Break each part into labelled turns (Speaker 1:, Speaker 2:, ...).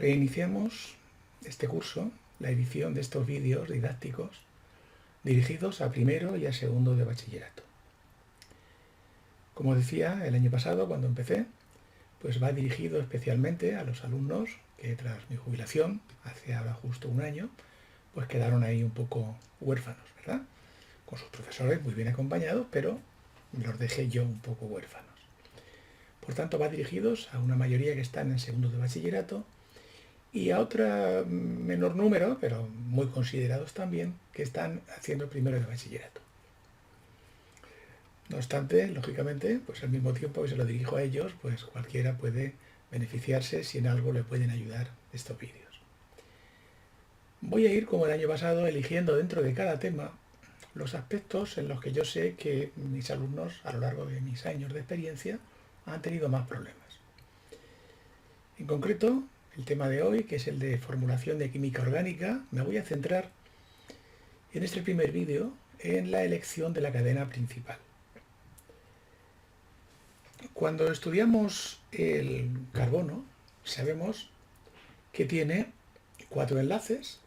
Speaker 1: Reiniciamos este curso, la edición de estos vídeos didácticos dirigidos a primero y a segundo de bachillerato. Como decía el año pasado cuando empecé, pues va dirigido especialmente a los alumnos que tras mi jubilación, hace ahora justo un año, pues quedaron ahí un poco huérfanos, ¿verdad? Con sus profesores muy bien acompañados, pero los dejé yo un poco huérfanos. Por tanto, va dirigidos a una mayoría que están en segundo de bachillerato y a otro menor número, pero muy considerados también, que están haciendo primero de bachillerato. No obstante, lógicamente, pues al mismo tiempo que se lo dirijo a ellos, pues cualquiera puede beneficiarse si en algo le pueden ayudar estos vídeos. Voy a ir, como el año pasado, eligiendo dentro de cada tema los aspectos en los que yo sé que mis alumnos, a lo largo de mis años de experiencia, han tenido más problemas. En concreto, el tema de hoy, que es el de formulación de química orgánica, me voy a centrar en este primer vídeo en la elección de la cadena principal. Cuando estudiamos el carbono, sabemos que tiene 4 enlaces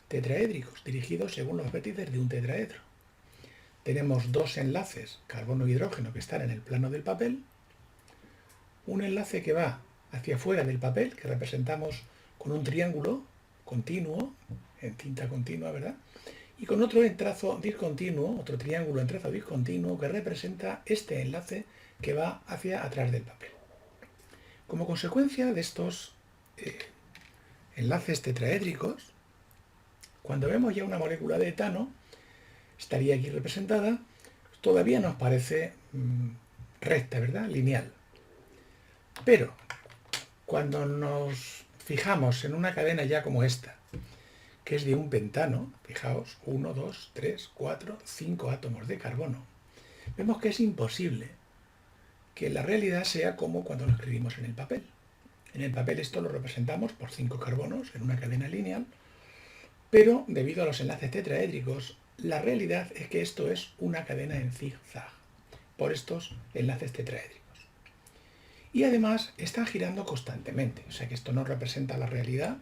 Speaker 1: tetraédricos dirigidos según los vértices de un tetraedro. Tenemos 2 enlaces carbono-hidrógeno que están en el plano del papel, un enlace que va hacia afuera del papel, que representamos con un triángulo continuo, en tinta continua, ¿verdad? Y con otro en trazo discontinuo, otro triángulo en trazo discontinuo, que representa este enlace que va hacia atrás del papel. Como consecuencia de estos enlaces tetraédricos, cuando vemos ya una molécula de etano, estaría aquí representada, todavía nos parece recta, ¿verdad? Lineal. Pero cuando nos fijamos en una cadena ya como esta, que es de un pentano, fijaos, 1, 2, 3, 4, 5 átomos de carbono, vemos que es imposible que la realidad sea como cuando lo escribimos en el papel. En el papel esto lo representamos por 5 carbonos en una cadena lineal, pero debido a los enlaces tetraédricos, la realidad es que esto es una cadena en zigzag, por estos enlaces tetraédricos. Y además están girando constantemente, o sea que esto no representa la realidad,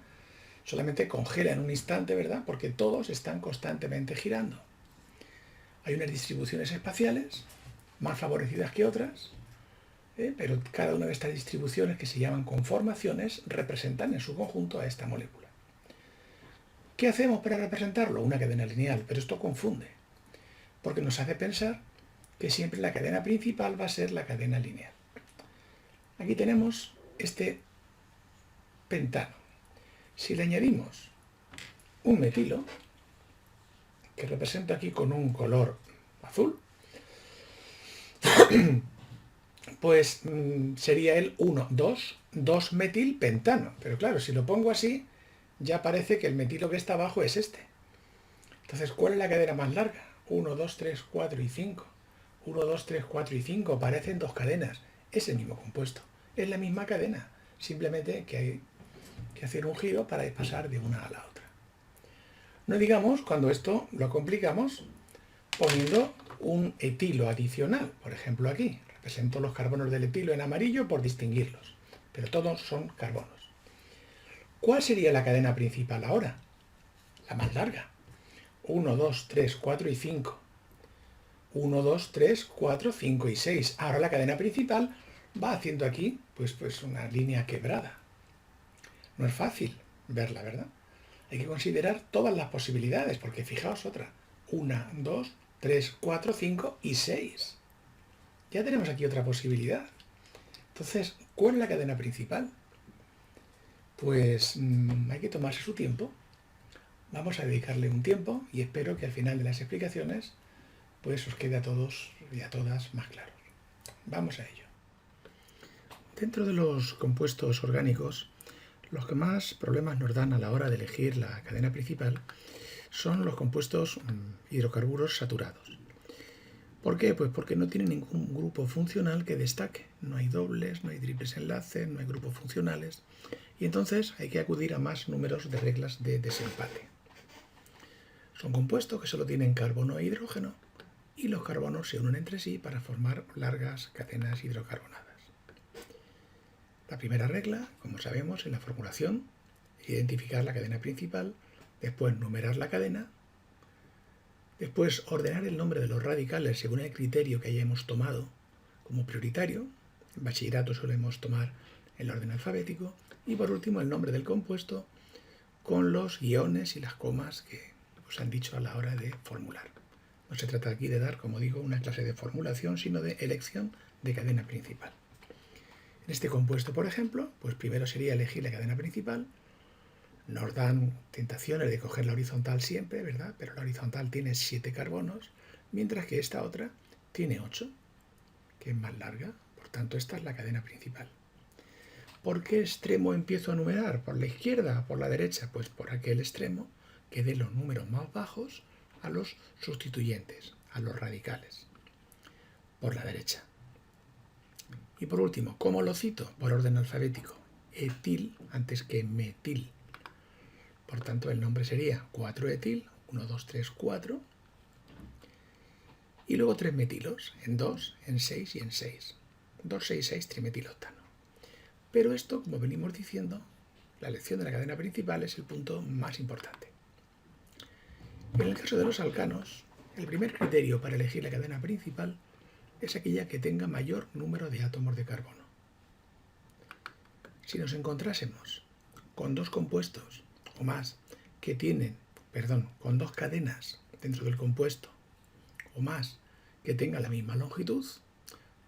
Speaker 1: solamente congela en un instante, ¿verdad? Porque todos están constantemente girando. Hay unas distribuciones espaciales más favorecidas que otras, pero cada una de estas distribuciones, que se llaman conformaciones, representan en su conjunto a esta molécula. ¿Qué hacemos para representarlo? Una cadena lineal, pero esto confunde, porque nos hace pensar que siempre la cadena principal va a ser la cadena lineal. Aquí tenemos este pentano. Si le añadimos un metilo, que represento aquí con un color azul, pues sería el 2,2-metilpentano. Pero claro, si lo pongo así, ya parece que el metilo que está abajo es este. Entonces, ¿cuál es la cadena más larga? 1, 2, 3, 4 y 5. 1, 2, 3, 4 y 5 parecen dos cadenas. Es el mismo compuesto. Es la misma cadena. Simplemente que hay que hacer un giro para pasar de una a la otra. No digamos cuando esto lo complicamos poniendo un etilo adicional. Por ejemplo aquí, represento los carbonos del etilo en amarillo por distinguirlos, pero todos son carbonos. ¿Cuál sería la cadena principal ahora? La más larga. 1, 2, 3, 4 y 5. 1, 2, 3, 4, 5 y 6. Ahora la cadena principal va haciendo aquí pues una línea quebrada. No es fácil verla, ¿verdad? Hay que considerar todas las posibilidades, porque fijaos otra. 1, 2, 3, 4, 5 y 6. Ya tenemos aquí otra posibilidad. Entonces, ¿cuál es la cadena principal? Pues hay que tomarse su tiempo. Vamos a dedicarle un tiempo y espero que al final de las explicaciones pues os quede a todos y a todas más claros. Vamos a ello. Dentro de los compuestos orgánicos, los que más problemas nos dan a la hora de elegir la cadena principal son los compuestos hidrocarburos saturados. ¿Por qué? Pues porque no tienen ningún grupo funcional que destaque. No hay dobles, no hay triples enlaces, no hay grupos funcionales. Y entonces hay que acudir a más números de reglas de desempate. Son compuestos que solo tienen carbono e hidrógeno y los carbonos se unen entre sí para formar largas cadenas hidrocarbonadas. La primera regla, como sabemos, en la formulación identificar la cadena principal, después numerar la cadena, después ordenar el nombre de los radicales según el criterio que hayamos tomado como prioritario. En bachillerato solemos tomar el orden alfabético. Y por último el nombre del compuesto con los guiones y las comas que os han dicho a la hora de formular. No se trata aquí de dar, como digo, una clase de formulación, sino de elección de cadena principal. En este compuesto, por ejemplo, pues primero sería elegir la cadena principal. Nos dan tentaciones de coger la horizontal siempre, ¿verdad? Pero la horizontal tiene 7 carbonos, mientras que esta otra tiene 8, que es más larga. Por tanto, esta es la cadena principal. ¿Por qué extremo empiezo a numerar? ¿Por la izquierda o por la derecha? Pues por aquel extremo que dé los números más bajos a los sustituyentes, a los radicales. Por la derecha. Y por último, ¿cómo lo cito? Por orden alfabético. Etil antes que metil. Por tanto, el nombre sería 4-etil, 1, 2, 3, 4. Y luego 3 metilos, en 2, en 6 y en 6. 2, 6, 6, trimetiloctano. Pero esto, como venimos diciendo, la elección de la cadena principal es el punto más importante. En el caso de los alcanos, el primer criterio para elegir la cadena principal es aquella que tenga mayor número de átomos de carbono. Si nos encontrásemos con dos compuestos o más que tienen, con dos cadenas dentro del compuesto o más que tengan la misma longitud,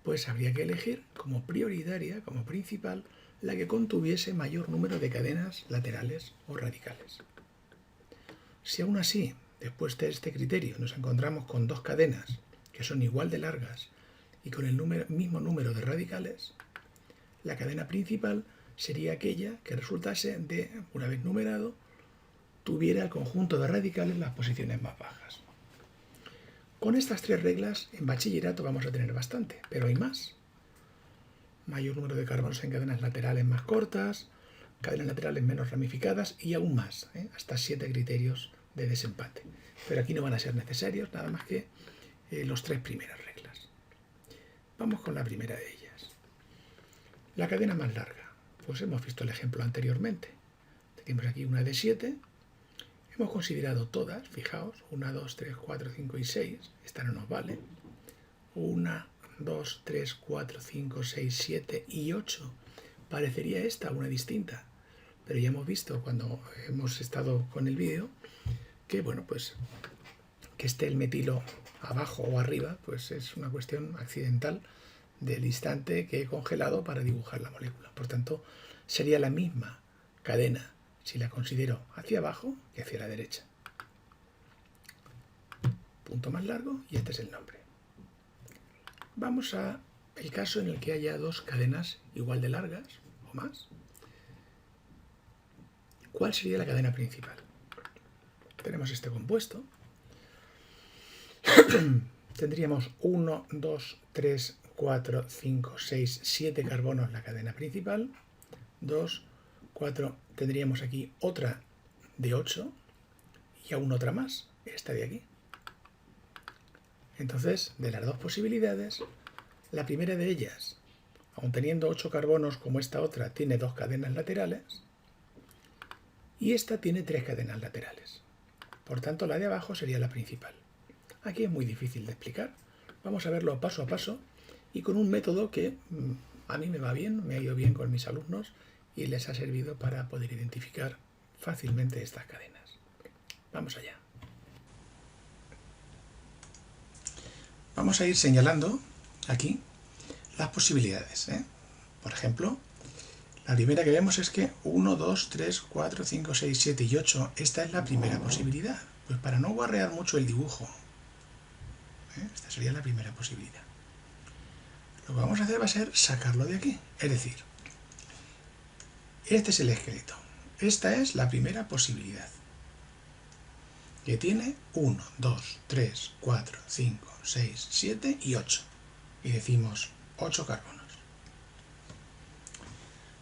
Speaker 1: pues habría que elegir como prioritaria, como principal, la que contuviese mayor número de cadenas laterales o radicales. Si aún así, después de este criterio, nos encontramos con dos cadenas que son igual de largas y con el mismo número de radicales, la cadena principal sería aquella que resultase de, una vez numerado, tuviera el conjunto de radicales las posiciones más bajas. Con estas 3 reglas, en bachillerato vamos a tener bastante, pero hay más. Mayor número de carbonos en cadenas laterales más cortas, cadenas laterales menos ramificadas y aún más, hasta 7 criterios de desempate. Pero aquí no van a ser necesarios nada más que los 3 primeras reglas. Vamos con la primera de ellas. La cadena más larga. Pues hemos visto el ejemplo anteriormente. Tenemos aquí una de 7. Hemos considerado todas, fijaos, 1, 2, 3, 4, 5 y 6. Esta no nos vale. 1, 2, 3, 4, 5, 6, 7 y 8. Parecería esta una distinta. Pero ya hemos visto cuando hemos estado con el vídeo que, bueno, pues que esté el metilo abajo o arriba, pues es una cuestión accidental del instante que he congelado para dibujar la molécula. Por tanto, sería la misma cadena si la considero hacia abajo que hacia la derecha. Punto más largo y este es el nombre. Vamos a el caso en el que haya dos cadenas igual de largas o más. ¿Cuál sería la cadena principal? Tenemos este compuesto. Tendríamos 1, 2, 3, 4, 5, 6, 7 carbonos la cadena principal. 2, 4, tendríamos aquí otra de 8 y aún otra más, esta de aquí. Entonces, de las dos posibilidades, la primera de ellas, aun teniendo 8 carbonos como esta otra, tiene 2 cadenas laterales y esta tiene 3 cadenas laterales. Por tanto, la de abajo sería la principal. Aquí es muy difícil de explicar. Vamos a verlo paso a paso y con un método que a mí me va bien, me ha ido bien con mis alumnos y les ha servido para poder identificar fácilmente estas cadenas. Vamos allá. Vamos a ir señalando aquí las posibilidades. Por ejemplo, la primera que vemos es que 1, 2, 3, 4, 5, 6, 7 y 8. Esta es la primera posibilidad. Pues para no guarrear mucho el dibujo, esta sería la primera posibilidad. Lo que vamos a hacer va a ser sacarlo de aquí. Es decir, este es el esqueleto. Esta es la primera posibilidad, que tiene 1, 2, 3, 4, 5, 6, 7 y 8. Y decimos 8 carbonos.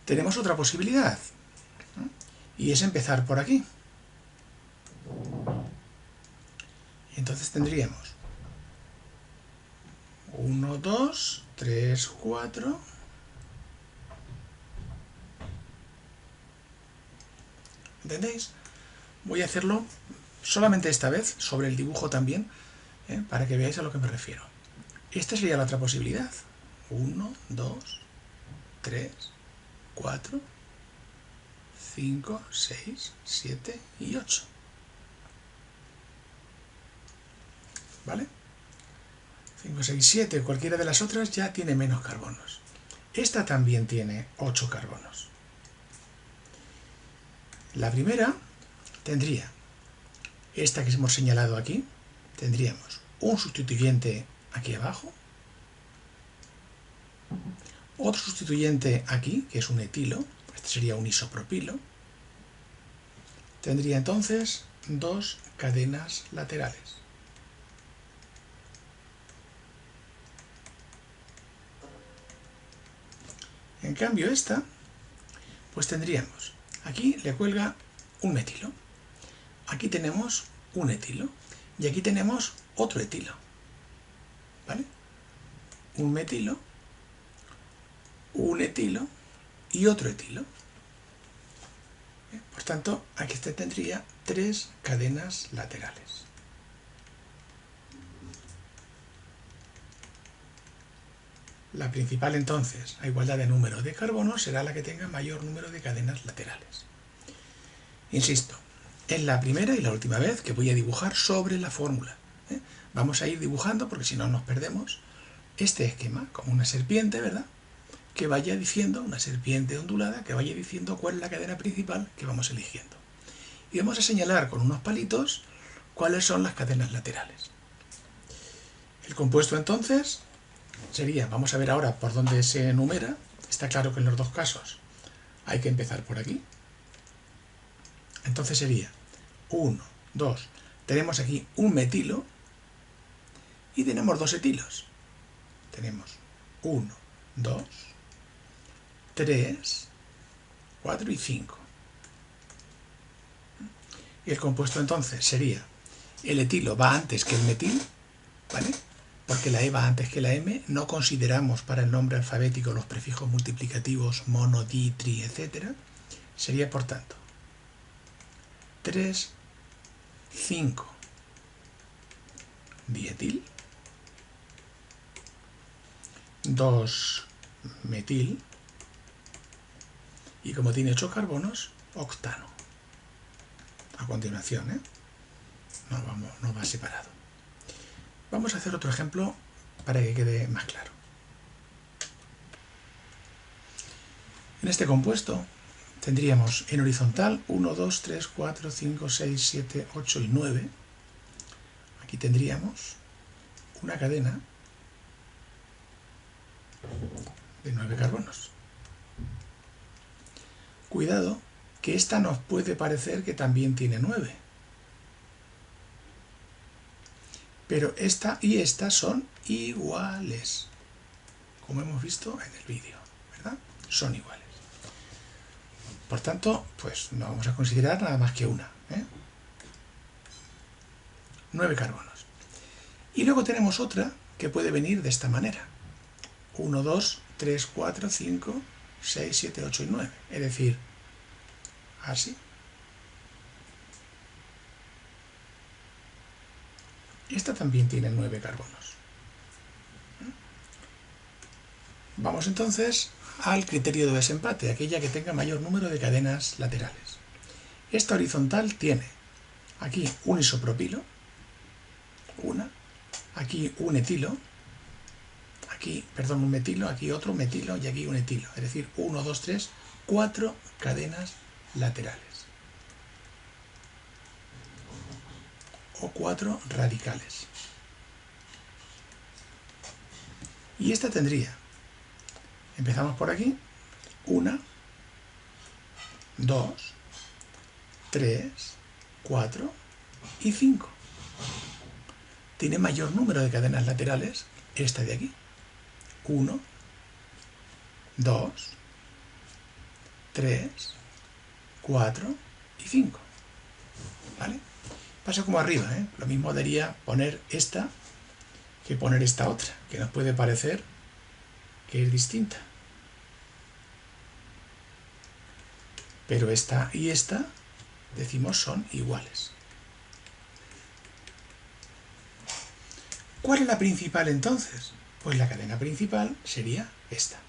Speaker 1: Tenemos otra posibilidad, y es empezar por aquí. Entonces tendríamos 1, 2, 3, 4, ¿Entendéis? Voy a hacerlo solamente esta vez, sobre el dibujo también, para que veáis a lo que me refiero. Esta sería la otra posibilidad. 1, 2, 3, 4, 5, 6, 7 y 8. ¿Vale? 5, 6, 7, cualquiera de las otras ya tiene menos carbonos. Esta también tiene 8 carbonos. La primera tendría, esta que hemos señalado aquí, tendríamos un sustituyente aquí abajo, otro sustituyente aquí, que es un etilo, este sería un isopropilo. Tendría entonces 2 cadenas laterales. En cambio esta, pues tendríamos, aquí le cuelga un metilo, aquí tenemos un etilo y aquí tenemos otro etilo, ¿vale? Un metilo, un etilo y otro etilo. Por tanto, aquí este tendría 3 cadenas laterales. La principal entonces, a igualdad de número de carbonos, será la que tenga mayor número de cadenas laterales. Insisto, es la primera y la última vez que voy a dibujar sobre la fórmula. Vamos a ir dibujando, porque si no nos perdemos, este esquema, como una serpiente, ¿verdad?, que vaya diciendo, una serpiente ondulada, que vaya diciendo cuál es la cadena principal que vamos eligiendo. Y vamos a señalar con unos palitos cuáles son las cadenas laterales. El compuesto entonces sería, vamos a ver ahora por dónde se enumera. Está claro que en los dos casos hay que empezar por aquí. Entonces sería 1, 2, tenemos aquí un metilo y tenemos 2 etilos. Tenemos 1, 2, 3, 4 y 5. Y el compuesto entonces sería, el etilo va antes que el metil, ¿vale?, porque la E va antes que la M. No consideramos para el nombre alfabético los prefijos multiplicativos mono, di, tri, etc. Sería, por tanto, 3, 5 dietil, 2 metil, y como tiene 8 carbonos, octano. A continuación, no va separado. Vamos a hacer otro ejemplo para que quede más claro. En este compuesto tendríamos en horizontal 1, 2, 3, 4, 5, 6, 7, 8 y 9. Aquí tendríamos una cadena de 9 carbonos. Cuidado, que esta nos puede parecer que también tiene 9. Pero esta y esta son iguales, como hemos visto en el vídeo, ¿verdad? Son iguales. Por tanto, pues no vamos a considerar nada más que una. 9 carbonos. Y luego tenemos otra que puede venir de esta manera. 1, 2, 3, 4, 5, 6, 7, 8 y 9. Es decir, así. Esta también tiene 9 carbonos. Vamos entonces al criterio de desempate, aquella que tenga mayor número de cadenas laterales. Esta horizontal tiene aquí un isopropilo, una, aquí un etilo, aquí, perdón, un metilo, aquí otro metilo y aquí un etilo. Es decir, 1, 2, 3, 4 cadenas laterales. O 4 radicales. Y esta tendría, empezamos por aquí, 1, 2, 3, 4 y 5. Tiene mayor número de cadenas laterales esta de aquí. 1, 2, 3, 4 y 5. ¿Vale? Pasa como arriba, Lo mismo daría poner esta que poner esta otra, que nos puede parecer que es distinta. Pero esta y esta decimos son iguales. ¿Cuál es la principal entonces? Pues la cadena principal sería esta.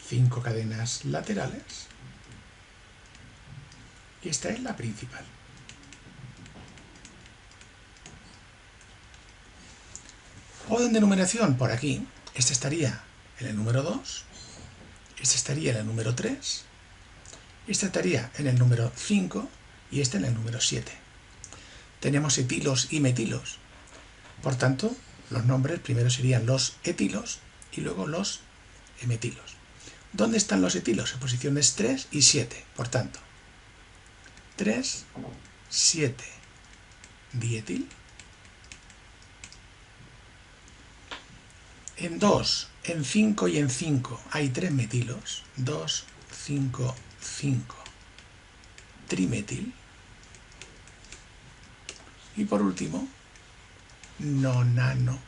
Speaker 1: 5 cadenas laterales. Y esta es la principal. Orden de numeración por aquí. Este estaría en el número 2. Este estaría en el número 3. Este estaría en el número 5. Y este en el número 7. Tenemos etilos y metilos. Por tanto, los nombres primero serían los etilos y luego los metilos. ¿Dónde están los etilos? En posiciones 3 y 7. Por tanto, 3, 7, dietil. En 2, en 5 y en 5 hay 3 metilos. 2, 5, 5. Trimetil. Y por último, nonano,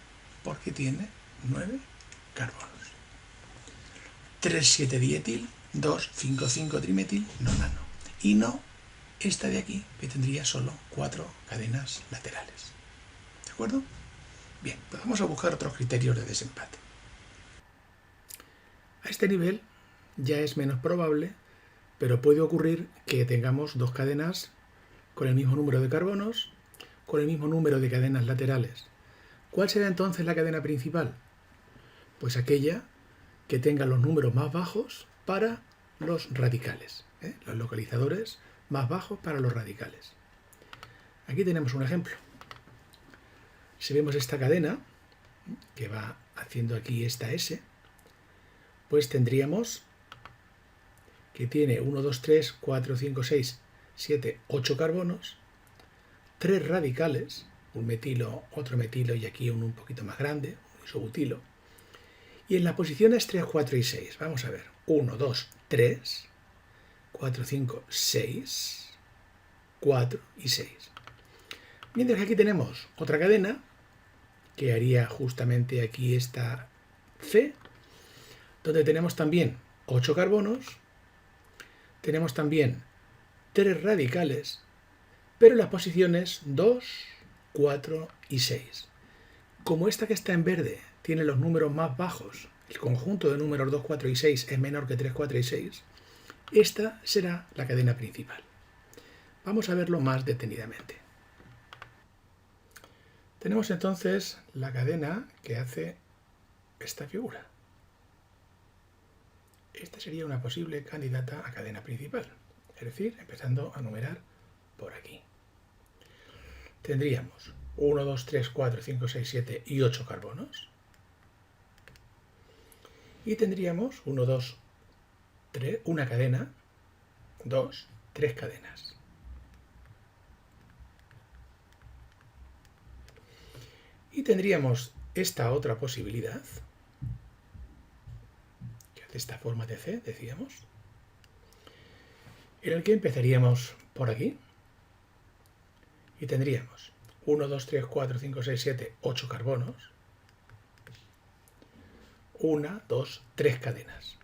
Speaker 1: porque tiene 9 carbonos. 3, 7 dietil, 2, 5, 5 trimetil, nonano. Y no esta de aquí, que tendría solo 4 cadenas laterales. ¿De acuerdo? Bien, pues vamos a buscar otros criterios de desempate. A este nivel ya es menos probable, pero puede ocurrir que tengamos dos cadenas con el mismo número de carbonos, con el mismo número de cadenas laterales. ¿Cuál será entonces la cadena principal? Pues aquella que tenga los números más bajos para los radicales, los localizadores más bajos para los radicales. Aquí tenemos un ejemplo. Si vemos esta cadena, que va haciendo aquí esta S, pues tendríamos que tiene 1, 2, 3, 4, 5, 6, 7, 8 carbonos, 3 radicales, un metilo, otro metilo y aquí uno un poquito más grande, un isobutilo. Y en las posiciones 3, 4 y 6, vamos a ver, 1, 2, 3, 4, 5, 6, 4 y 6. Mientras que aquí tenemos otra cadena que haría justamente aquí esta C, donde tenemos también 8 carbonos, tenemos también 3 radicales, pero en las posiciones 2, 4 y 6. Como esta que está en verde tiene los números más bajos, el conjunto de números 2, 4 y 6 es menor que 3, 4 y 6, esta será la cadena principal. Vamos a verlo más detenidamente. Tenemos entonces la cadena que hace esta figura. Esta sería una posible candidata a cadena principal, es decir, empezando a numerar por aquí. Tendríamos 1, 2, 3, 4, 5, 6, 7 y 8 carbonos. Y tendríamos 1, 2, 3, una cadena, 2, 3 cadenas. Y tendríamos esta otra posibilidad, que hace esta forma de C, decíamos, en el que empezaríamos por aquí y tendríamos 1, 2, 3, 4, 5, 6, 7, 8 carbonos, 1, 2, 3 cadenas.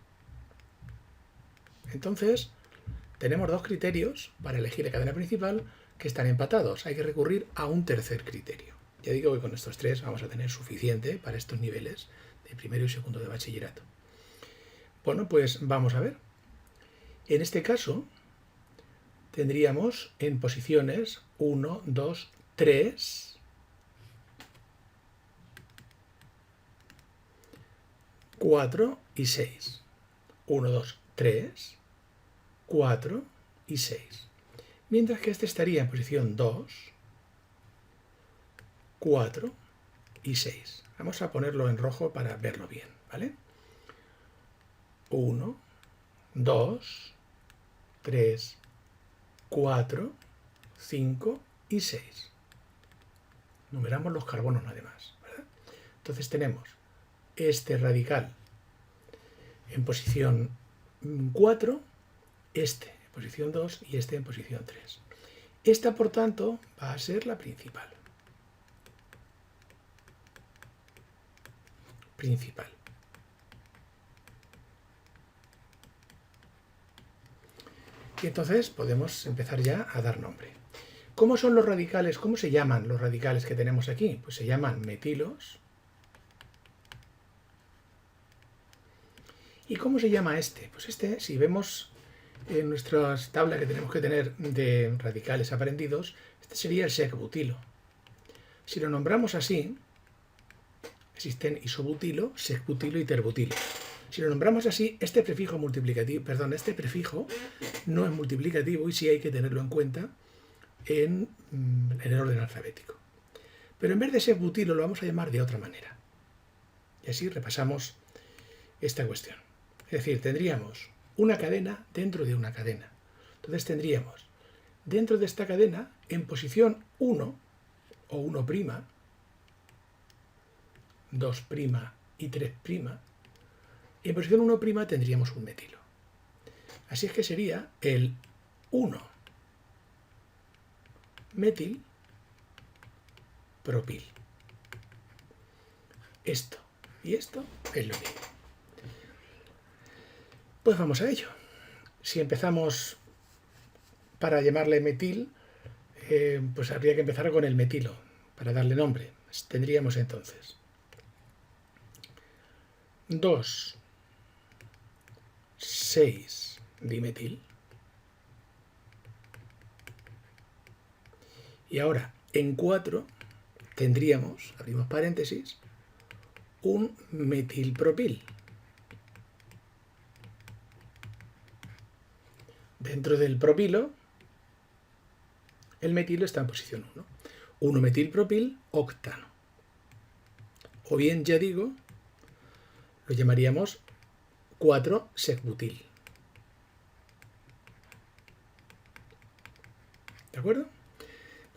Speaker 1: Entonces, tenemos dos criterios para elegir la cadena principal que están empatados. Hay que recurrir a un tercer criterio. Ya digo que con estos tres vamos a tener suficiente para estos niveles de primero y segundo de bachillerato. Bueno, pues vamos a ver. En este caso, tendríamos en posiciones 1, 2, 3, 4 y 6. 1, 2, 3, 4 y 6. Mientras que este estaría en posición 2, 4 y 6. Vamos a ponerlo en rojo para verlo bien, ¿vale? 1, 2, 3, 4, 5 y 6. Numeramos los carbonos nada más, ¿verdad? Entonces tenemos este radical en posición 4, este en posición 2 y este en posición 3. Esta, por tanto, va a ser la principal. Y entonces podemos empezar ya a dar nombre. ¿Cómo son los radicales? ¿Cómo se llaman los radicales que tenemos aquí? Pues se llaman metilos. ¿Y cómo se llama este? Pues este, si vemos en nuestras tablas que tenemos que tener de radicales aprendidos, este sería el sec-butilo. Si lo nombramos así, existen isobutilo, sec-butilo y terbutilo. Si lo nombramos así, este prefijo multiplicativo, perdón, este prefijo no es multiplicativo y sí hay que tenerlo en cuenta en el orden alfabético. Pero en vez de sec-butilo lo vamos a llamar de otra manera. Y así repasamos esta cuestión. Es decir, tendríamos una cadena dentro de una cadena. Entonces tendríamos dentro de esta cadena, en posición 1 o 1', 2' y 3', en posición 1' tendríamos un metilo. Así es que sería el 1-metil propil. Esto y esto es lo mismo. Pues vamos a ello. Si empezamos para llamarle metil, pues habría que empezar con el metilo para darle nombre. Tendríamos entonces 2,6-dimetil. Y ahora en 4 tendríamos, abrimos paréntesis, un metilpropil. Dentro del propilo, el metilo está en posición 1. 1-metilpropil octano. O bien, ya digo, lo llamaríamos 4-sec-butil. ¿De acuerdo?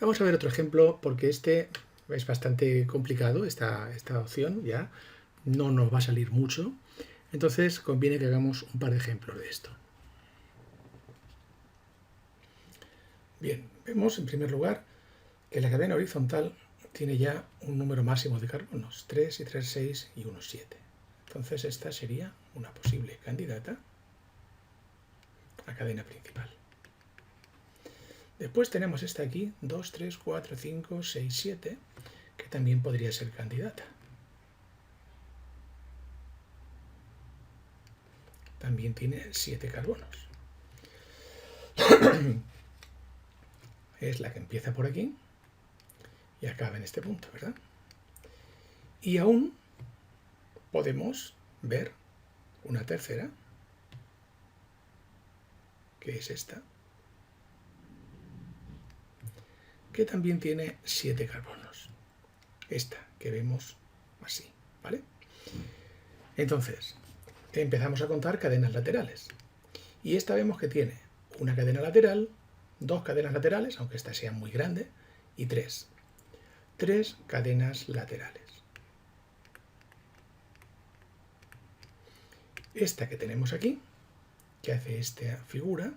Speaker 1: Vamos a ver otro ejemplo porque este es bastante complicado, esta opción ya no nos va a salir mucho. Entonces conviene que hagamos un par de ejemplos de esto. Bien, vemos en primer lugar que la cadena horizontal tiene ya un número máximo de carbonos, 3 y 3, 6 y 1, 7. Entonces esta sería una posible candidata a cadena principal. Después tenemos esta aquí, 2, 3, 4, 5, 6, 7, que también podría ser candidata. También tiene 7 carbonos. Es la que empieza por aquí y acaba en este punto, ¿verdad? Y aún podemos ver una tercera, que es esta, que también tiene 7 carbonos. Esta que vemos así, ¿vale? Entonces, empezamos a contar cadenas laterales. Y esta vemos que tiene una cadena lateral, 2 cadenas laterales, aunque esta sea muy grande, y 3. 3 cadenas laterales. Esta que tenemos aquí, que hace esta figura,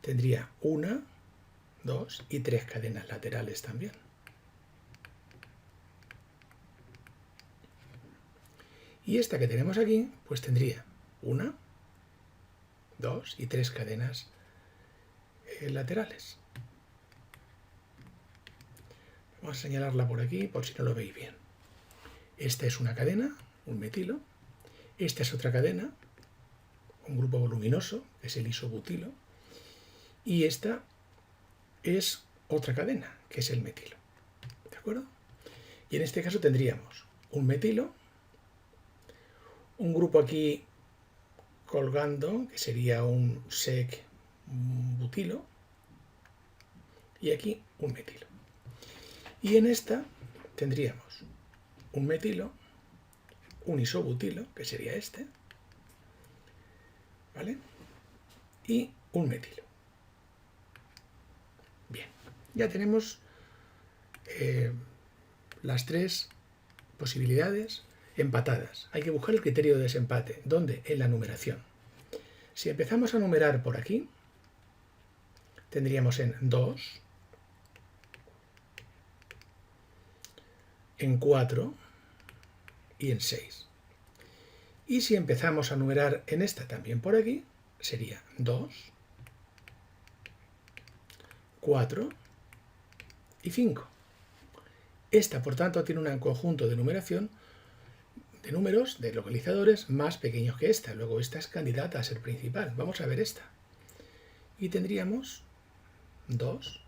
Speaker 1: tendría 1, 2 y 3 cadenas laterales también. Y esta que tenemos aquí, pues tendría 1, 2 y 3 cadenas laterales. Vamos a señalarla por aquí, por si no lo veis bien. Esta es una cadena, un metilo. Esta es otra cadena, un grupo voluminoso, que es el isobutilo. Y esta es otra cadena, que es el metilo. ¿De acuerdo? Y en este caso tendríamos un metilo, un grupo aquí colgando, que sería un sec-butilo, y aquí un metilo. Y en esta tendríamos un metilo, un isobutilo, que sería este, ¿vale? Y un metilo. Bien, ya tenemos las 3 posibilidades empatadas. Hay que buscar el criterio de desempate. ¿Dónde? En la numeración. Si empezamos a numerar por aquí, tendríamos en 2, en 4 y en 6. Y si empezamos a numerar en esta también por aquí, sería 2, 4 y 5. Esta, por tanto, tiene un conjunto de numeración de números, de localizadores, más pequeños que esta. Luego esta es candidata a ser principal. Vamos a ver esta. Y tendríamos 2,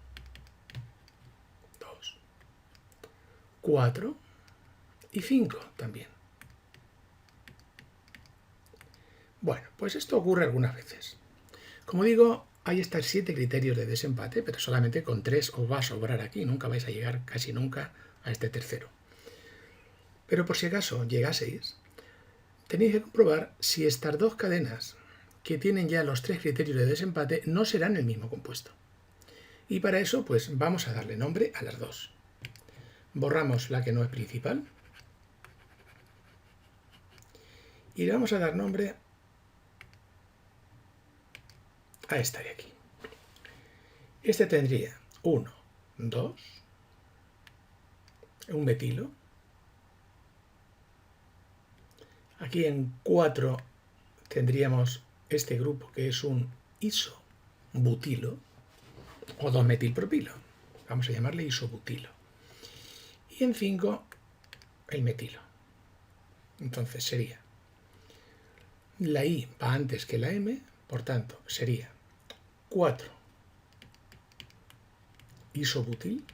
Speaker 1: 4 y 5 también. Bueno, pues esto ocurre algunas veces. Como digo, hay estos 7 criterios de desempate, pero solamente con 3 os va a sobrar aquí. Nunca vais a llegar casi nunca a este tercero. Pero por si acaso llegaseis, tenéis que comprobar si estas dos cadenas que tienen ya los 3 criterios de desempate no serán el mismo compuesto. Y para eso, pues vamos a darle nombre a las dos. Borramos la que no es principal y le vamos a dar nombre a esta de aquí. Este tendría 1, 2, un metilo. Aquí en 4 tendríamos este grupo que es un isobutilo o 2-metilpropilo. Vamos a llamarle isobutilo. Y en 5 el metilo. Entonces sería, la I va antes que la M, por tanto sería 4 isobutil,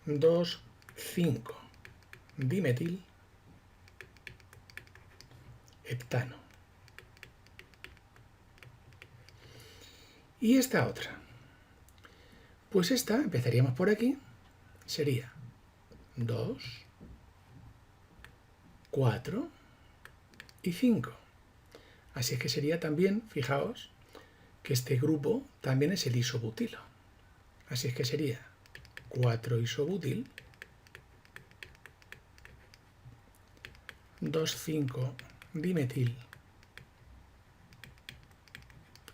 Speaker 1: 2, 5 dimetil, heptano. Y esta otra, pues esta, empezaríamos por aquí, sería 2, 4 y 5. Así es que sería también, fijaos, que este grupo también es el isobutilo. Así es que sería 4 isobutil, 2, 5 dimetil,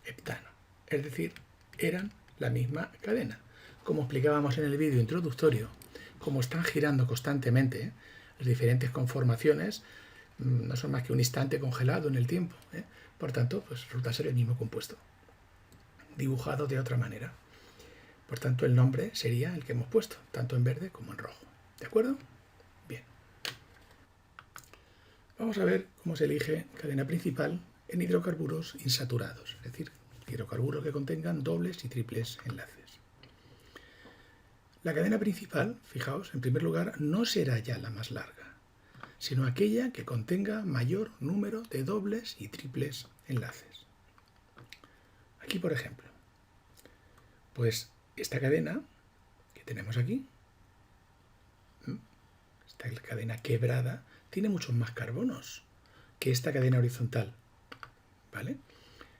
Speaker 1: heptano. Es decir, eran la misma cadena. Como explicábamos en el vídeo introductorio, como están girando constantemente las diferentes conformaciones, no son más que un instante congelado en el tiempo. Por tanto, pues resulta ser el mismo compuesto, dibujado de otra manera. Por tanto, el nombre sería el que hemos puesto, tanto en verde como en rojo. ¿De acuerdo? Bien. Vamos a ver cómo se elige cadena principal en hidrocarburos insaturados, es decir, hidrocarburos que contengan dobles y triples enlaces. La cadena principal, fijaos, en primer lugar, no será ya la más larga, sino aquella que contenga mayor número de dobles y triples enlaces. Aquí, por ejemplo, pues esta cadena que tenemos aquí, esta cadena quebrada, tiene muchos más carbonos que esta cadena horizontal, ¿vale?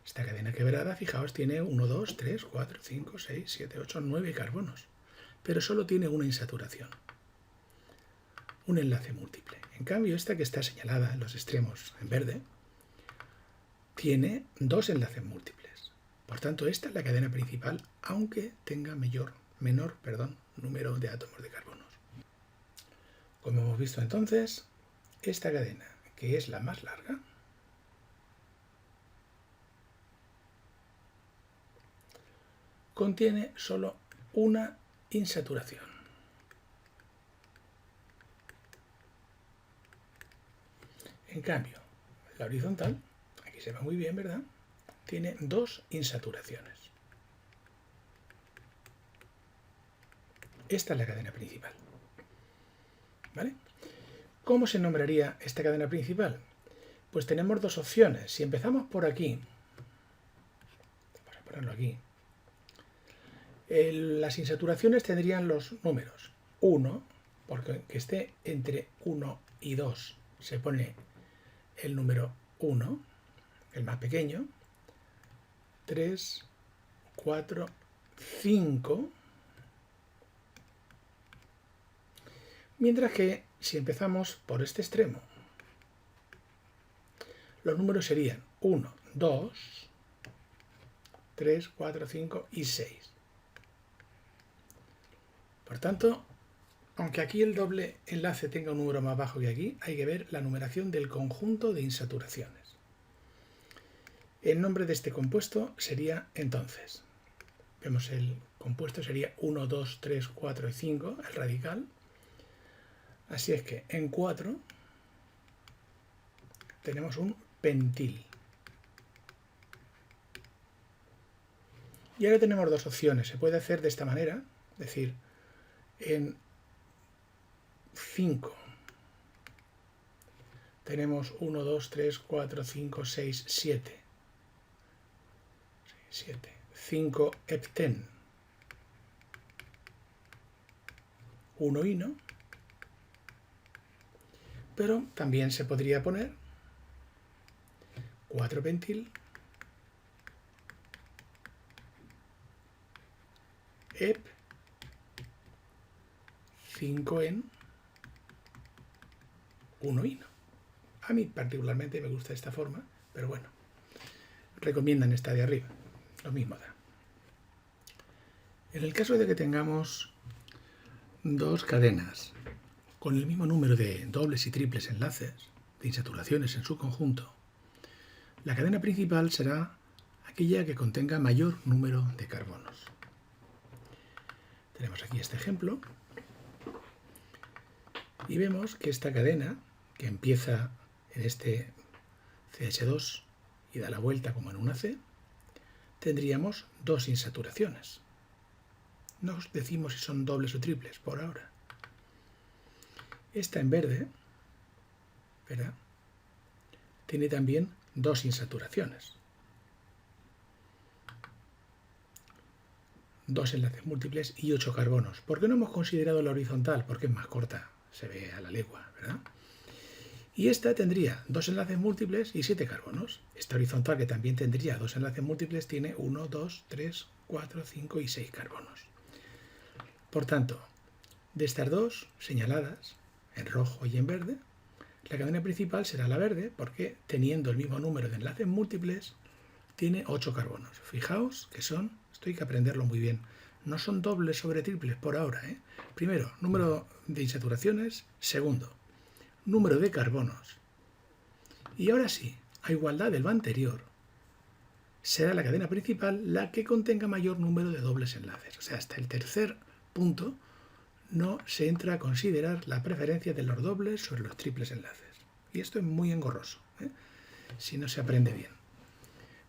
Speaker 1: Esta cadena quebrada, fijaos, tiene 1, 2, 3, 4, 5, 6, 7, 8, 9 carbonos, pero solo tiene una insaturación, un enlace múltiple. En cambio, esta que está señalada en los extremos en verde, tiene 2 enlaces múltiples. Por tanto, esta es la cadena principal, aunque tenga menor número de átomos de carbonos. Como hemos visto entonces, esta cadena, que es la más larga, contiene solo una insaturación. En cambio, la horizontal, aquí se ve muy bien, ¿verdad?, tiene 2 insaturaciones. Esta es la cadena principal. ¿Vale? ¿Cómo se nombraría esta cadena principal? Pues tenemos 2 opciones. Si empezamos por aquí, vamos a ponerlo aquí, las insaturaciones tendrían los números 1, porque que esté entre 1 y 2 se pone el número 1, el más pequeño, 3, 4, 5, mientras que si empezamos por este extremo, los números serían 1, 2, 3, 4, 5 y 6. Por tanto, aunque aquí el doble enlace tenga un número más bajo que aquí, hay que ver la numeración del conjunto de insaturaciones. El nombre de este compuesto sería entonces, vemos el compuesto sería 1, 2, 3, 4 y 5, el radical. Así es que en 4 tenemos un pentil. Y ahora tenemos dos opciones. Se puede hacer de esta manera, es decir, en 5 tenemos 1, 2, 3, 4, 5, 6, 7. 5 hepten, 1 ino, pero también se podría poner 4 pentil, hep, 5 en, 1 ino. A mí particularmente me gusta esta forma, pero bueno, recomiendan esta de arriba, lo mismo da. En el caso de que tengamos dos cadenas con el mismo número de dobles y triples enlaces, de insaturaciones en su conjunto, la cadena principal será aquella que contenga mayor número de carbonos. Tenemos aquí este ejemplo y vemos que esta cadena, que empieza en este CH2 y da la vuelta como en una C, tendríamos dos insaturaciones. No os decimos si son dobles o triples por ahora. Esta en verde, ¿verdad?, tiene también dos insaturaciones. Dos enlaces múltiples y 8 carbonos. ¿Por qué no hemos considerado la horizontal? Porque es más corta, se ve a la legua, ¿verdad? Y esta tendría dos enlaces múltiples y 7 carbonos. Esta horizontal, que también tendría dos enlaces múltiples, tiene 1, 2, 3, 4, 5 y 6 carbonos. Por tanto, de estas dos señaladas, en rojo y en verde, la cadena principal será la verde porque, teniendo el mismo número de enlaces múltiples, tiene 8 carbonos. Fijaos que son, esto hay que aprenderlo muy bien, no son dobles sobre triples por ahora, ¿eh? Primero, número de insaturaciones. Segundo, número de carbonos. Y ahora sí, a igualdad del anterior, será la cadena principal la que contenga mayor número de dobles enlaces. O sea, hasta el tercer punto no se entra a considerar la preferencia de los dobles sobre los triples enlaces. Y esto es muy engorroso, ¿eh?, si no se aprende bien.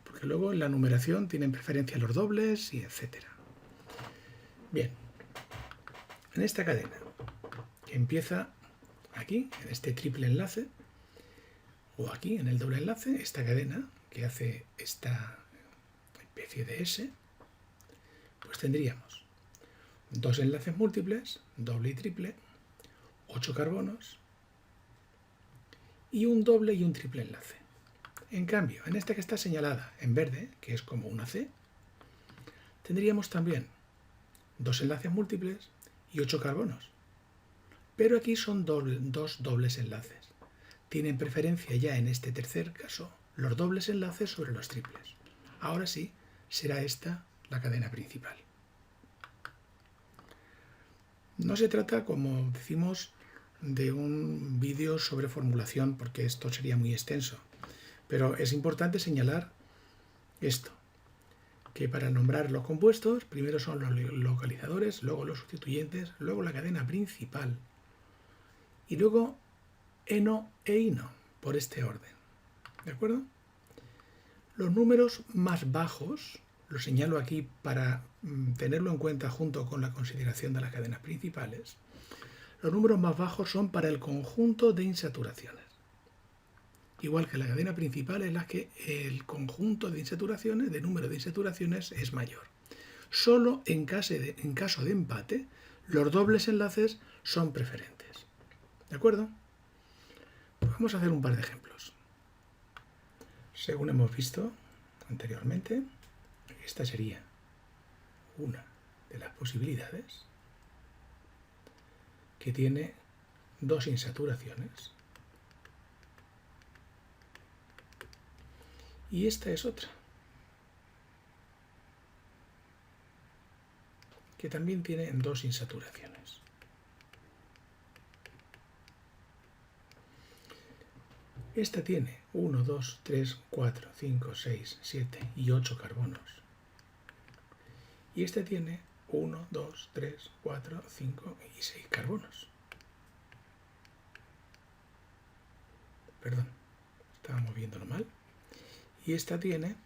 Speaker 1: Porque luego en la numeración tienen preferencia los dobles y etcétera. Bien, en esta cadena que empieza aquí, en este triple enlace, o aquí en el doble enlace, esta cadena que hace esta especie de S, pues tendríamos dos enlaces múltiples, doble y triple, 8 carbonos y un doble y un triple enlace. En cambio, en esta que está señalada en verde, que es como una C, tendríamos también dos enlaces múltiples y 8 carbonos. Pero aquí son dos dobles enlaces. Tienen preferencia ya en este tercer caso los dobles enlaces sobre los triples. Ahora sí, será esta la cadena principal. No se trata, como decimos, de un vídeo sobre formulación, porque esto sería muy extenso. Pero es importante señalar esto, que para nombrar los compuestos, primero son los localizadores, luego los sustituyentes, luego la cadena principal, y luego eno e ino, por este orden. ¿De acuerdo? Los números más bajos, los señalo aquí para tenerlo en cuenta junto con la consideración de las cadenas principales, los números más bajos son para el conjunto de insaturaciones. Igual que la cadena principal en la que el conjunto de insaturaciones, de número de insaturaciones, es mayor. Solo en caso de empate, los dobles enlaces son preferentes. ¿De acuerdo? Pues vamos a hacer un par de ejemplos. Según hemos visto anteriormente, esta sería una de las posibilidades que tiene dos insaturaciones. Y esta es otra, que también tiene dos insaturaciones. Esta tiene 1, 2, 3, 4, 5, 6, 7 y 8 carbonos. Y esta tiene 1, 2, 3, 4, 5 y 6 carbonos. Perdón, estábamos viéndolo mal. Y esta tiene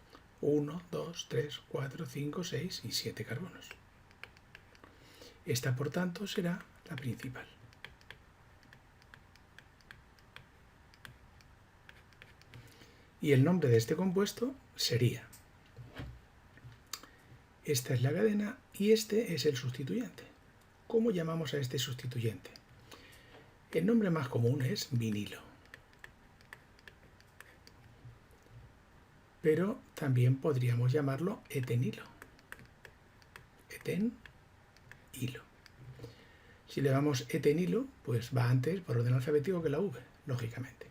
Speaker 1: 1, 2, 3, 4, 5, 6 y 7 carbonos. Esta, por tanto, será la principal. Y el nombre de este compuesto sería, esta es la cadena y este es el sustituyente. ¿Cómo llamamos a este sustituyente? El nombre más común es vinilo. Pero también podríamos llamarlo etenilo. Etenilo. Si le damos etenilo, pues va antes por orden alfabético que la V, lógicamente.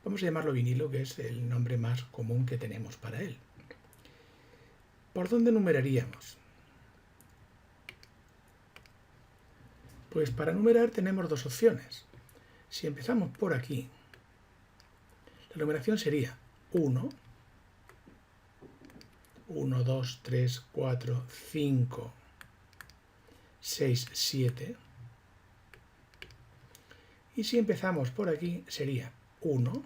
Speaker 1: Vamos a llamarlo vinilo, que es el nombre más común que tenemos para él. ¿Por dónde numeraríamos? Pues para numerar tenemos dos opciones. Si empezamos por aquí, la numeración sería 1, 1, 2, 3, 4, 5, 6, 7. Y si empezamos por aquí sería 1,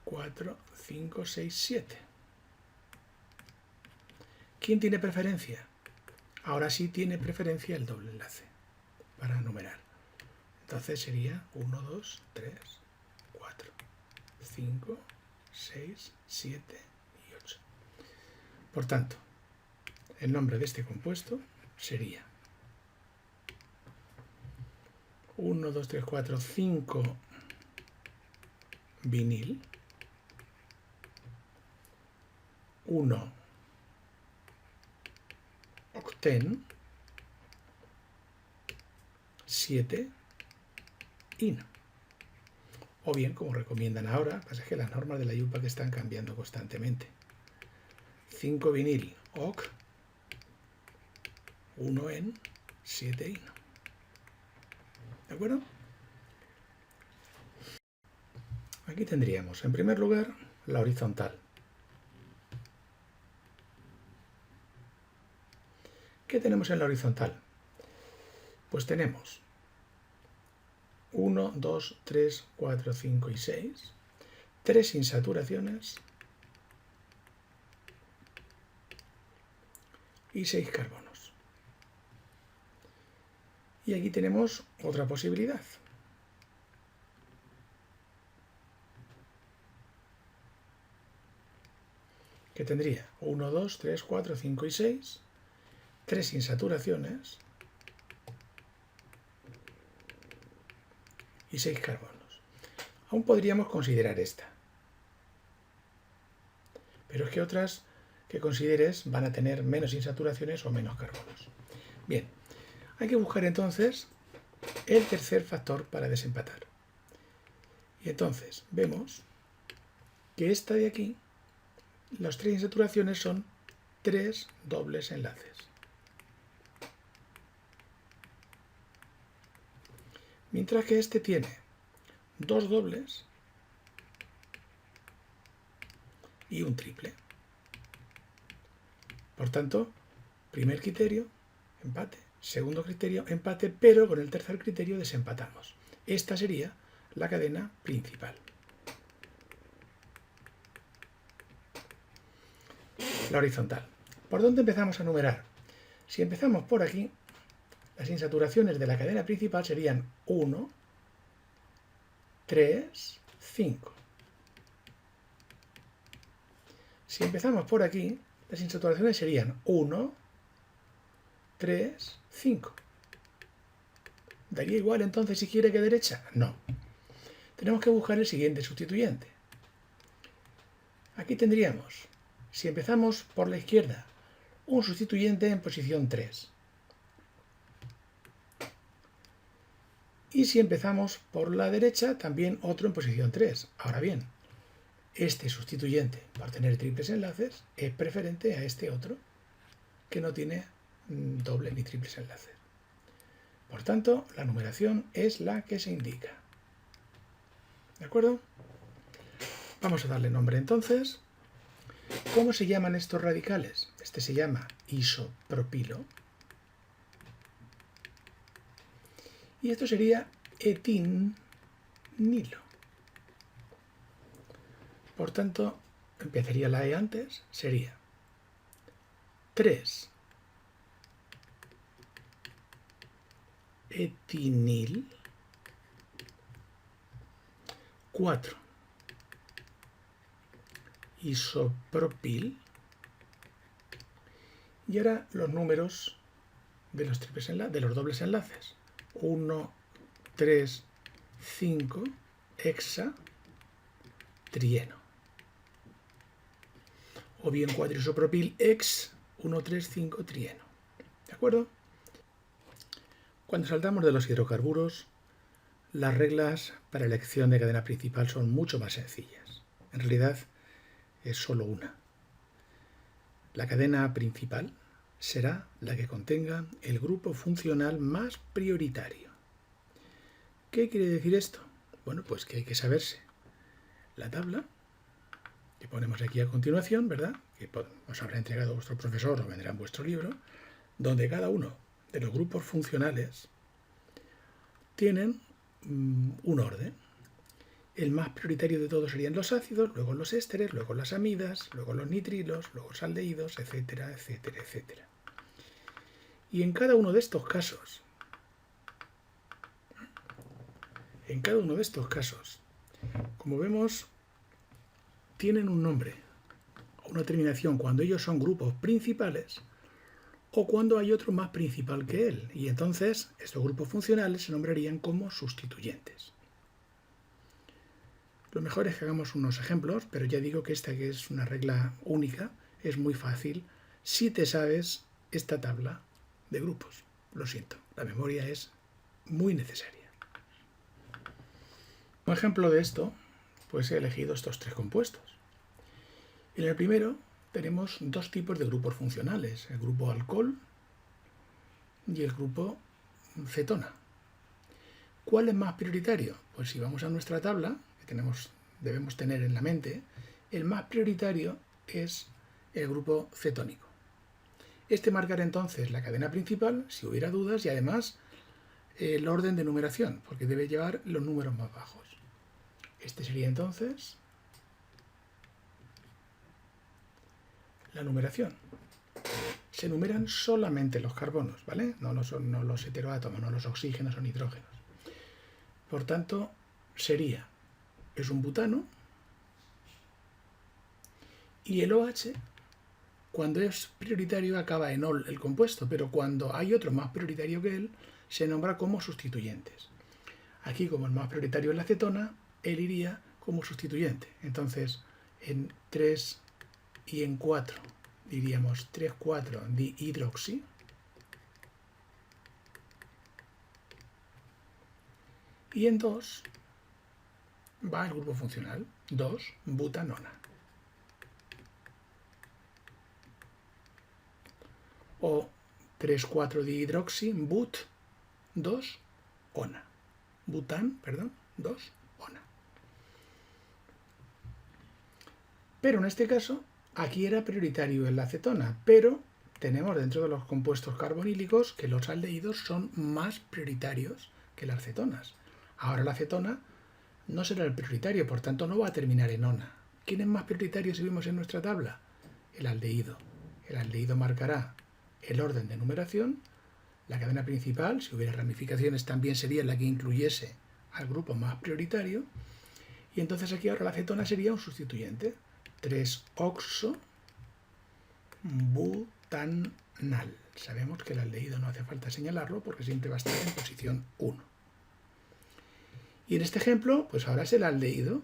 Speaker 1: 4, 5, 6, 7. ¿Quién tiene preferencia? Ahora sí tiene preferencia el doble enlace para numerar. Entonces sería 1, 2, 3, 4, 5, 6, 7 y 8. Por tanto, el nombre de este compuesto sería 1, 2, 3, 4, 5 vinil, 1 octen, 7 ino. O bien, como recomiendan ahora, pasa que las normas de la IUPAC están cambiando constantemente. 5 vinil oc, 1 en, 7 ino. ¿De acuerdo? Aquí tendríamos, en primer lugar, la horizontal. ¿Qué tenemos en la horizontal? Pues tenemos 1, 2, 3, 4, 5 y 6, 3 insaturaciones y 6 carbonos. Y aquí tenemos otra posibilidad. Que tendría 1, 2, 3, 4, 5 y 6, 3 insaturaciones y 6 carbonos. Aún podríamos considerar esta. Pero es que otras que consideres van a tener menos insaturaciones o menos carbonos. Bien, hay que buscar entonces el tercer factor para desempatar. Y entonces vemos que esta de aquí, las 3 insaturaciones son 3 dobles enlaces. Mientras que este tiene 2 dobles y un triple. Por tanto, primer criterio, empate. Segundo criterio, empate, pero con el tercer criterio desempatamos. Esta sería la cadena principal. La horizontal. ¿Por dónde empezamos a numerar? Si empezamos por aquí, las insaturaciones de la cadena principal serían 1, 3, 5. Si empezamos por aquí, las insaturaciones serían 1, 3, 5. ¿Daría igual entonces izquierda que derecha? No. Tenemos que buscar el siguiente sustituyente. Aquí tendríamos, si empezamos por la izquierda, un sustituyente en posición 3. Y si empezamos por la derecha, también otro en posición 3. Ahora bien, este sustituyente, por tener triples enlaces, es preferente a este otro, que no tiene doble ni triples enlaces. Por tanto, la numeración es la que se indica. ¿De acuerdo? Vamos a darle nombre entonces. ¿Cómo se llaman estos radicales? Este se llama isopropilo. Y esto sería etinilo. Por tanto, empezaría la E antes, sería 3 etinil, 4 isopropil, y ahora los números de los dobles enlaces. 1, 3, 5, hexa, trieno. O bien 4 isopropil ex 1, 3, 5, trieno. ¿De acuerdo? Cuando saltamos de los hidrocarburos, las reglas para elección de cadena principal son mucho más sencillas. En realidad es solo una. La cadena principal será la que contenga el grupo funcional más prioritario. ¿Qué quiere decir esto? Bueno, pues que hay que saberse la tabla que ponemos aquí a continuación, ¿verdad? Que os habrá entregado vuestro profesor o vendrá en vuestro libro, donde cada uno de los grupos funcionales tienen un orden. El más prioritario de todos serían los ácidos, luego los ésteres, luego las amidas, luego los nitrilos, luego los aldehídos, etcétera, etcétera, etcétera. Y en cada uno de estos casos, como vemos, tienen un nombre o una terminación cuando ellos son grupos principales o cuando hay otro más principal que él. Y entonces estos grupos funcionales se nombrarían como sustituyentes. Lo mejor es que hagamos unos ejemplos, pero ya digo que esta, que es una regla única, es muy fácil si te sabes esta tabla de grupos. Lo siento, la memoria es muy necesaria. Como ejemplo de esto, pues he elegido estos tres compuestos. En el primero tenemos dos tipos de grupos funcionales, el grupo alcohol y el grupo cetona. ¿Cuál es más prioritario? Pues si vamos a nuestra tabla, que debemos tener en la mente, el más prioritario es el grupo cetónico. Este marcará entonces la cadena principal, si hubiera dudas, y además el orden de numeración, porque debe llevar los números más bajos. Este sería entonces la numeración. Se numeran solamente los carbonos, ¿vale? No los heteroátomos, no los oxígenos o nitrógenos. Por tanto, es un butano, y el OH, cuando es prioritario, acaba en ol el compuesto, pero cuando hay otro más prioritario que él, se nombra como sustituyentes. Aquí, como el más prioritario es la cetona, él iría como sustituyente. Entonces, en 3 y en 4 diríamos 3,4 dihidroxi. Y en 2 va el grupo funcional, 2-butanona. O 3,4 dihidroxi, but, 2-ona. Bután, perdón, 2-ona. Pero en este caso, aquí era prioritario en la acetona, pero tenemos dentro de los compuestos carbonílicos que los aldehídos son más prioritarios que las cetonas. Ahora la acetona no será el prioritario, por tanto no va a terminar en ona. ¿Quién es más prioritario si vemos en nuestra tabla? El aldehído. El aldehído marcará el orden de numeración. La cadena principal, si hubiera ramificaciones, también sería la que incluyese al grupo más prioritario. Y entonces aquí ahora la acetona sería un sustituyente. 3-oxo-butanal. Sabemos que el aldehído no hace falta señalarlo porque siempre va a estar en posición 1. Y en este ejemplo, pues ahora es el aldehído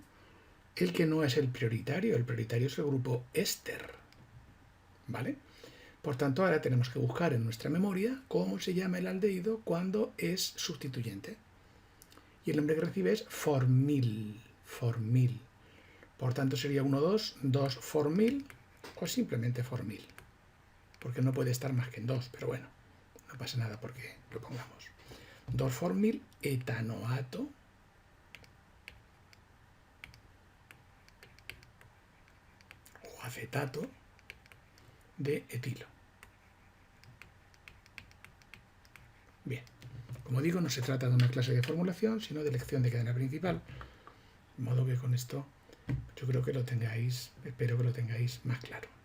Speaker 1: el que no es el prioritario. El prioritario es el grupo éster. ¿Vale? Por tanto, ahora tenemos que buscar en nuestra memoria cómo se llama el aldehído cuando es sustituyente. Y el nombre que recibe es formil. Formil. Por tanto, sería 1,2, 2-formil o simplemente formil. Porque no puede estar más que en 2, pero bueno, no pasa nada porque lo pongamos. 2-formil etanoato acetato de etilo. Bien, como digo, no se trata de una clase de formulación, sino de elección de cadena principal, de modo que con esto yo creo que lo tengáis, espero que lo tengáis más claro.